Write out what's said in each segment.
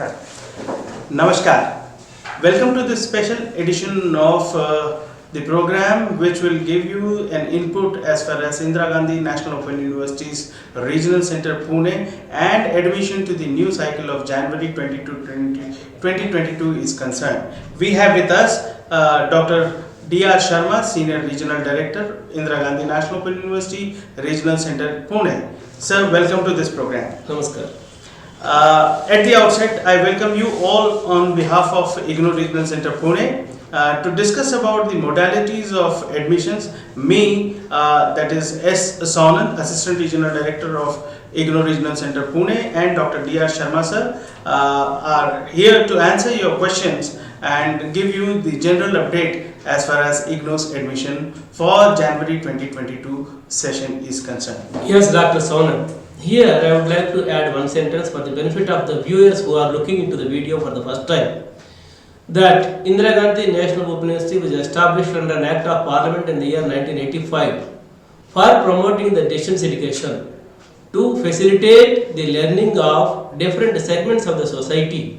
Start. Namaskar. Welcome to this special edition of the program which will give you an input as far as Indira Gandhi National Open University's Regional Center Pune and admission to the new cycle of January 2022 is concerned. We have with us Dr. D.R. Sharma, Senior Regional Director, Indira Gandhi National Open University, Regional Center Pune. Sir, welcome to this program. Namaskar. At the outset, I welcome you all on behalf of IGNOU Regional Center Pune to discuss about the modalities of admissions. Me, that is S. Sonan, Assistant Regional Director of IGNOU Regional Center Pune, and Dr. D.R. Sharma sir are here to answer your questions and give you the general update as far as IGNOU's admission for January 2022 session is concerned. Yes, Dr. Sonan. Here I would like to add one sentence for the benefit of the viewers who are looking into the video for the first time. That Indira Gandhi National Open University was established under an Act of Parliament in the year 1985 for promoting the distance education to facilitate the learning of different segments of the society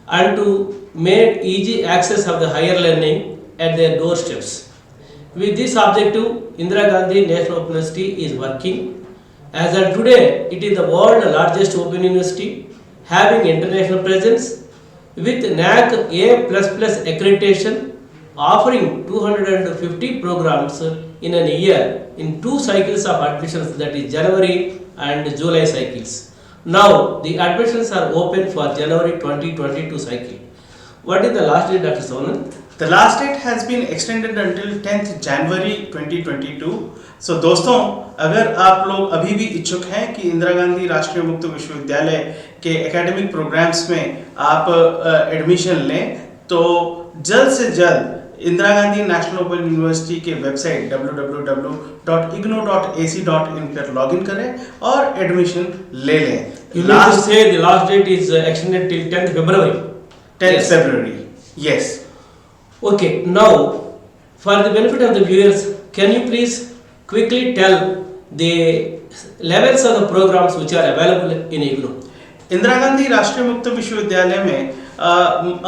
and to make easy access of the higher learning at their doorsteps. With this objective, Indira Gandhi National Open University is working. As of today, it is the world's largest open university having international presence with NAAC A++ accreditation, offering 250 programs in a year in 2 cycles of admissions, that is January and July cycles. Now, the admissions are open for January 2022 cycle. What is the last date, Dr. Sonan? The last date has been extended until 10th January 2022. So दोस्तों, अगर आप लोग अभी भी इच्छुक हैं कि इंदिरा गांधी राष्ट्रीय मुक्त विश्वविद्यालय के एकेडमिक प्रोग्राम्स में आप एडमिशन लें, तो जल्द से जल्द Indira Gandhi national open university के वेबसाइट www.ignou.ac.in पर लॉगिन करें और एडमिशन ले लें. You need to say the last date is extended till 10th February. 10th February. Yes. Okay, now for the benefit of the viewers, can you please quickly tell the levels of the programs which are available in IGNOU? Indira Gandhi राष्ट्रीय मुक्त विश्वविद्यालय में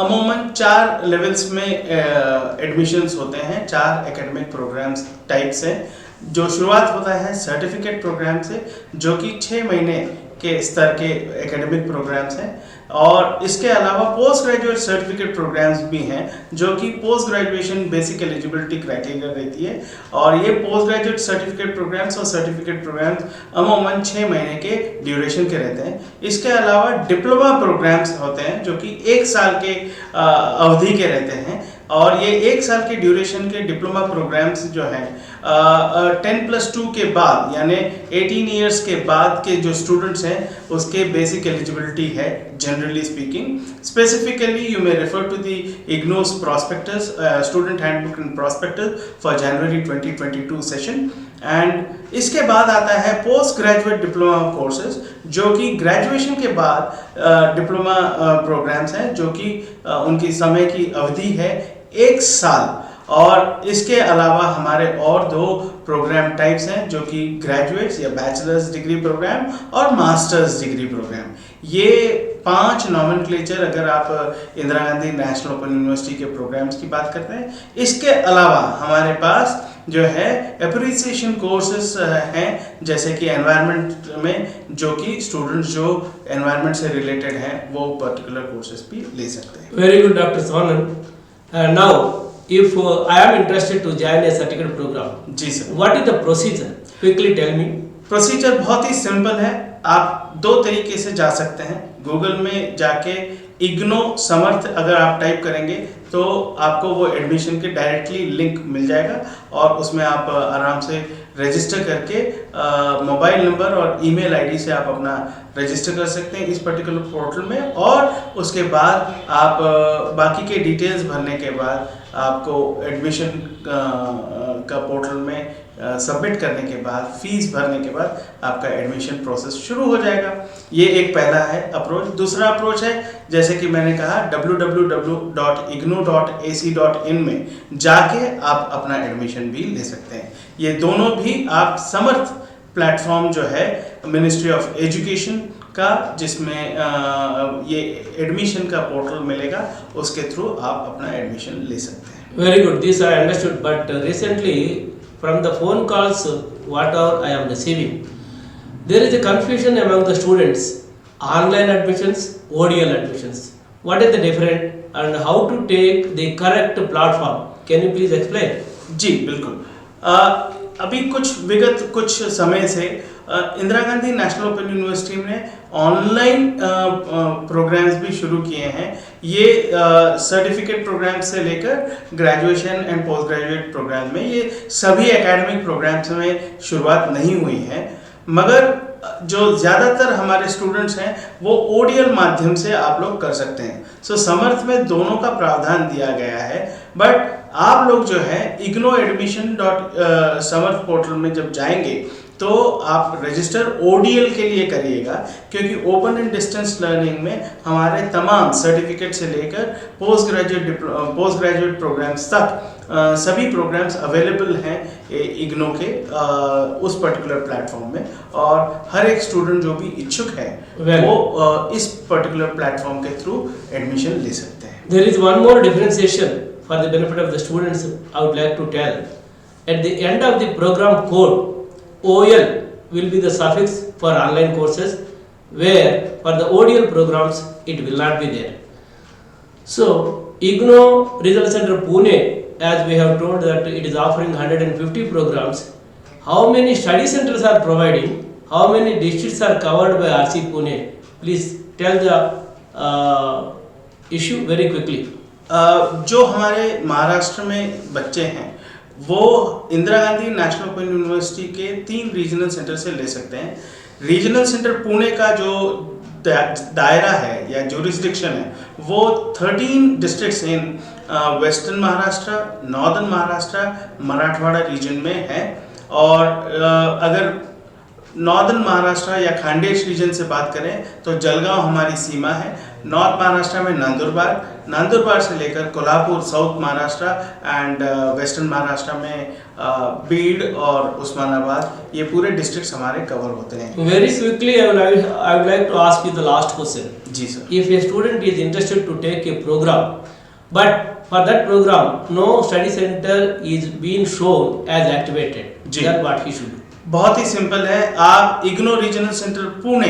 अमूमन 4 levels में admissions होते हैं. 4 academic programmes types हैं. जो शुरुआत होता है सर्टिफिकेट प्रोग्राम से, जो कि 6 महीने के स्तर के एकेडमिक प्रोग्राम्स हैं, और इसके अलावा पोस्ट ग्रेजुएट सर्टिफिकेट प्रोग्राम्स भी हैं जो कि post graduation basic eligibility criteria देती है. और ये पोस्ट ग्रेजुएट सर्टिफिकेट प्रोग्राम्स और सर्टिफिकेट प्रोग्राम्स अमूमन 6 महीने के ड्यूरेशन के रहते हैं. इसके अलावा डिप्लोमा प्रोग्राम्स होते हैं जो कि 1 साल के अवधि के रहते हैं, और ये 1 साल के ड्यूरेशन के डिप्लोमा प्रोग्राम्स जो हैं 10+2 के बाद यानी 18 ईयर्स के बाद के जो स्टूडेंट्स हैं उसके बेसिक एलिजिबिलिटी है. Generally speaking, specifically you may refer to the IGNOU's prospectus, student handbook and prospectus for January 2022 session. And इसके बाद आता है पोस्ट ग्रेजुएट डिप्लोमा कोर्सेज, जो कि ग्रेजुएशन के बाद डिप्लोमा प्रोग्राम्स हैं, जो कि उनकी समय की अवधि है 1 साल. और इसके अलावा हमारे और 2 प्रोग्राम टाइप्स हैं जो कि ग्रेजुएट्स या बैचलर्स डिग्री प्रोग्राम और मास्टर्स डिग्री प्रोग्राम. ये 5 नॉमेनक्लेचर अगर आप Indira Gandhi national open university के प्रोग्राम्स की बात करते हैं. इसके अलावा हमारे पास जो है एप्रिसिएशन कोर्सेस हैं, जैसे कि एनवायरनमेंट में, जो कि स्टूडेंट्स जो एनवायरनमेंट से रिलेटेड हैं वो पर्टिकुलर कोर्सेस भी ले सकते हैं. Very good, Dr. Sonan. Now, if I am interested to join a certificate program, जी sir. what is the procedure? Quickly tell me. Procedure बहुत ही सिंपल है. आप 2 तरीके से जा सकते हैं. गूगल में जाके IGNOU समर्थ अगर आप टाइप करेंगे तो आपको वो एडमिशन के डायरेक्टली लिंक मिल जाएगा, और उसमें आप आराम से रजिस्टर करके मोबाइल नंबर और ईमेल आईडी से आप अपना रजिस्टर कर सकते हैं इस पर्टिकुलर पोर्टल में. और उसके बाद आप बाकी के डिटेल्स भरने के बाद आपको एडमिशन का पोर्टल में सबमिट करने के बाद, फीस भरने के बाद आपका एडमिशन प्रोसेस शुरू हो जाएगा. ये एक पहला है अप्रोच. दूसरा अप्रोच है, जैसे कि मैंने कहा, www.ignou.ac.in में जाके आप अपना एडमिशन भी ले सकते हैं. ये दोनों भी आप समर्थ प्लेटफॉर्म जो है मिनिस्ट्री ऑफ एजुकेशन का, जिसमें ये एडमिशन का पोर्टल मिलेगा, उसके थ्रू आप अपना एडमिशन ले सकते हैं। Very good. This I understood. But recently, from the phone calls, whatever I am receiving, there is a confusion among the students. Online admissions, ODL admissions. What is the difference and how to take the correct platform? Can you please explain? जी बिल्कुल। अभी कुछ समय से Indira Gandhi national open university ने online programs भी शुरू किए हैं। ये सर्टिफिकेट प्रोग्राम से लेकर graduation and post graduate program में ये सभी एकेडमिक प्रोग्राम्स में शुरुआत नहीं हुई है, मगर जो ज़्यादातर हमारे स्टूडेंट्स हैं वो ओडीएल माध्यम से आप लोग कर सकते हैं। सो समर्थ में दोनों का प्रावधान दिया गया है, बट आप लोग जो है ignoadmission.समर्थ पोर्टल में जब जाएंगे तो आप रजिस्टर ओडीएल के लिए करिएगा, क्योंकि ओपन एंड डिस्टेंस लर्निंग में हमारे तमाम सर्टिफिकेट से लेकर पोस्ट ग्रेजुएट प्रोग्राम्स तक सभी प्रोग्राम्स अवेलेबल हैं इग्नो के उस पर्टिकुलर प्लेटफॉर्म में, और हर एक स्टूडेंट जो भी इच्छुक है वो इस पर्टिकुलर प्लेटफॉर्म के थ्रू एडमिशन ले सकते हैं। There is one more differentiation for the benefit of the students I would like to tell. At the end of the program code, OL will be the suffix for online courses, where for the ODL programs it will not be there. So, IGNO Regional Center Pune, as we have told that it is offering 150 programs. How many study centers are providing? How many districts are covered by RC Pune? Please tell the issue very quickly. जो हमारे महाराष्ट्र में बच्चे हैं वो Indira Gandhi national open university के 3 regional centre से ले सकते हैं। रीजनल सेंटर पुणे का जो दायरा है या जुरिस्डिक्शन है वो 13 districts in western Maharashtra, northern Maharashtra, Marathwada region में है। और अगर नॉर्दर्न महाराष्ट्र या खांडेश रीजन से बात करें तो जलगांव हमारी सीमा है। नॉर्थ महाराष्ट्र में नंदुरबार से लेकर Kolhapur south Maharashtra and western Maharashtra में बीड और उस्मानाबाद, ये पूरे डिस्ट्रिक्ट्स हमारे कवर होते हैं। Very quickly, I would like to ask you the last question. जी sir. If a student is interested to take a program, but for that program no study center is being shown as activated, then what he should do? बहुत ही simple है, आप IGNOU regional centre Pune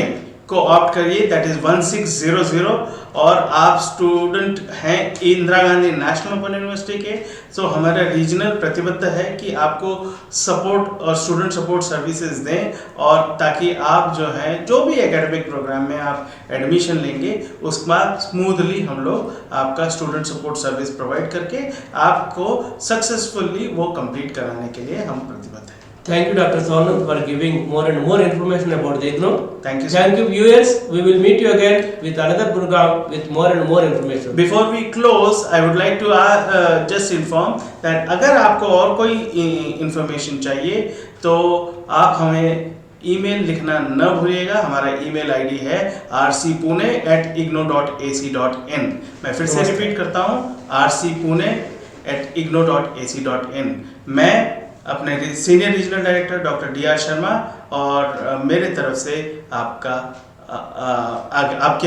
को opt करिए, that is 1600, और आप student हैं Indira Gandhi national open university के, तो हमारा रीजनल प्रतिबद्ध है कि आपको सपोर्ट और स्टूडेंट सपोर्ट सर्विसेज दें, और ताकि आप जो है जो भी एकेडमिक प्रोग्राम में आप एडमिशन लेंगे उसके बाद स्मूथली हम लोग आपका स्टूडेंट सपोर्ट सर्विस प्रोवाइड करके आपको सक्सेसफुली वो कंप्लीट कराने के लिए हम प्रतिबद्ध हैं। Thank you, Dr. Sonam, for giving more and more information about the IGNO. Thank you, sir. Thank you, viewers. We will meet you again with another program with more and more information. Before we close, I would like to just inform that अगर आपको और कोई information चाहिए तो आप हमें email लिखना न भूलिएगा। हमारा ईमेल आईडी है rcpune@igno.ac.in। मैं फिर से रिपीट करता हूँ, rcpune@igno.ac.in। मैं अपने senior regional director doctor DR Sharma और मेरे तरफ से आपकी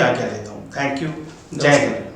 आज्ञा लेता हूँ। Thank you. जय हिंद।